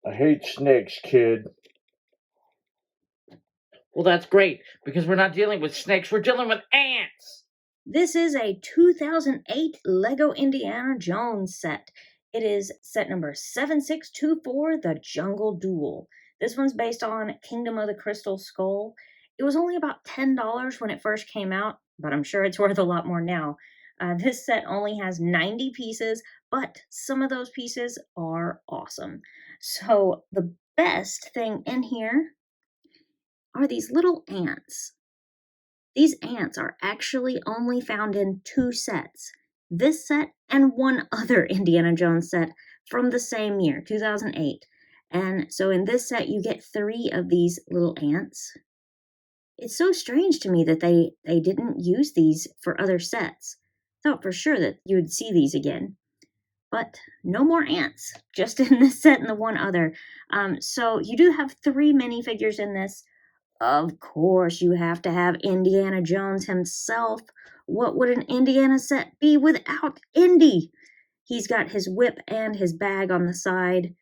I hate snakes, kid. Well, that's great, because we're not dealing with snakes, we're dealing with ants! This is a 2008 Lego Indiana Jones set. It is set number 7624, The Jungle Duel. This one's based on Kingdom of the Crystal Skull. It was only about $10 when it first came out, but I'm sure it's worth a lot more now. This set only has 90 pieces, but some of those pieces are awesome. So the best thing in here are these little ants. These ants are actually only found in 2 sets. This set and one other Indiana Jones set from the same year, 2008. And so in this set, you get 3 of these little ants. It's so strange to me that they didn't use these for other sets. Thought for sure that you would see these again. But no more ants, just in this set and the one other. So you do have 3 minifigures in this. Of course, you have to have Indiana Jones himself. What would an Indiana set be without Indy? He's got his whip and his bag on the side,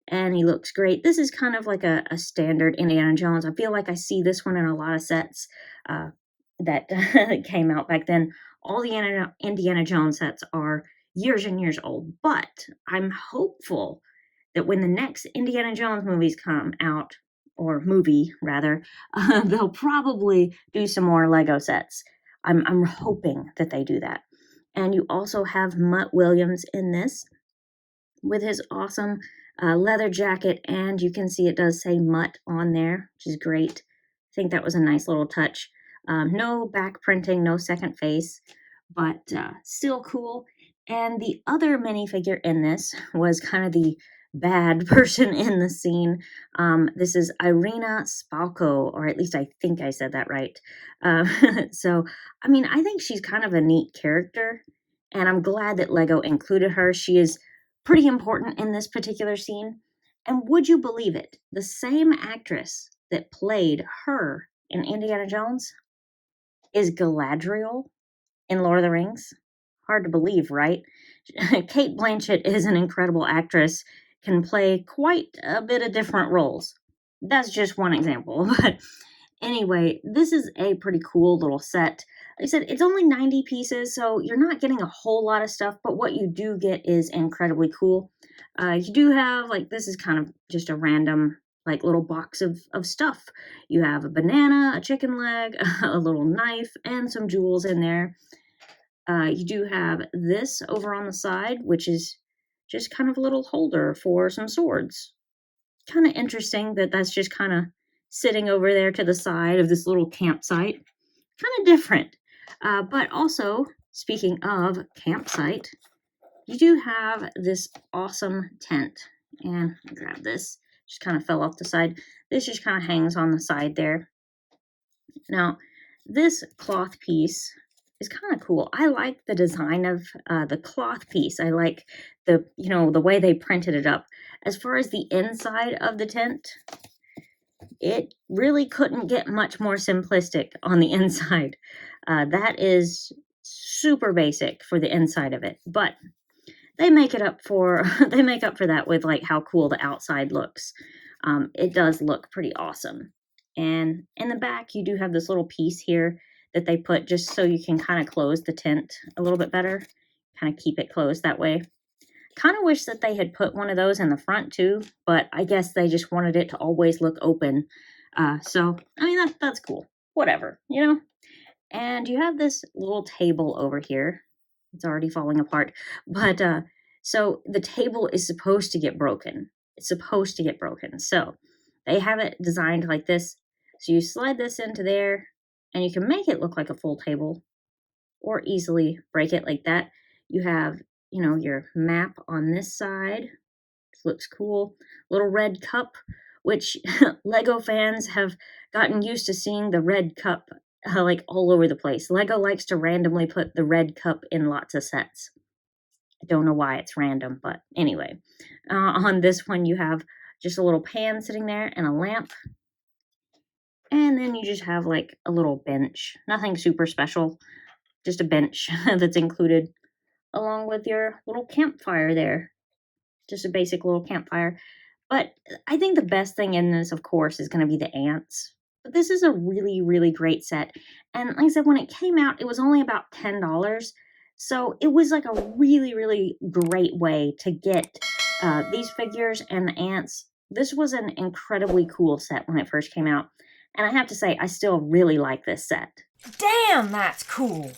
and he looks great. This is kind of like a standard Indiana Jones. I feel like I see this one in a lot of sets that came out back then. All the Indiana Jones sets are years and years old, but I'm hopeful that when the next Indiana Jones movies come out, or movie rather, they'll probably do some more Lego sets. I'm hoping that they do that. And you also have Mutt Williams in this with his awesome leather jacket, and you can see it does say Mutt on there, which is great. I think that was a nice little touch. No back printing, no second face, but still cool. And the other minifigure in this was kind of the bad person in the scene. This is Irina Spalko, or at least I think I said that right. So, I mean, I think she's kind of a neat character, and I'm glad that Lego included her. She is pretty important in this particular scene. And would you believe it? The same actress that played her in Indiana Jones is Galadriel in Lord of the Rings. Hard to believe, right? Cate Blanchett is an incredible actress, can play quite a bit of different roles. That's just one example. But anyway, this is a pretty cool little set. Like I said, it's only 90 pieces, so you're not getting a whole lot of stuff, but what you do get is incredibly cool. You do have, like, this is kind of just a random, like, little box of stuff. You have a banana, a chicken leg, a little knife, and some jewels in there. You do have this over on the side, which is just kind of a little holder for some swords. Kind of interesting that that's just kind of sitting over there to the side of this little campsite. Kind of different. But also, speaking of campsite, you do have this awesome tent. And I'll grab this. Just kind of fell off the side. This just kind of hangs on the side there. Now, this cloth piece is kind of cool. I like the design of the cloth piece. I like the way they printed it up. As far as the inside of the tent, it really couldn't get much more simplistic on the inside. That is super basic for the inside of it, but they make up for that with like how cool the outside looks. It does look pretty awesome. And in the back, you do have this little piece here that they put just so you can kind of close the tent a little bit better, kind of keep it closed that way. Kind of wish that they had put one of those in the front too, but I guess they just wanted it to always look open. So, I mean, that's cool. Whatever, you know? And you have this little table over here. It's already falling apart. But, so the table is supposed to get broken. It's supposed to get broken. So, they have it designed like this. So you slide this into there, and you can make it look like a full table, or easily break it like that. You have, your map on this side. It looks cool. Little red cup, which Lego fans have gotten used to seeing the red cup like all over the place. Lego likes to randomly put the red cup in lots of sets. I don't know why it's random, but anyway. On this one, you have just a little pan sitting there and a lamp. And then you just have like a little bench. Nothing super special. Just a bench that's included along with your little campfire there. Just a basic little campfire. But I think the best thing in this, of course, is going to be the ants. But this is a really, really great set. And like I said, when it came out, it was only about $10. So it was like a really, really great way to get these figures and the ants. This was an incredibly cool set when it first came out. And I have to say, I still really like this set. Damn, that's cool.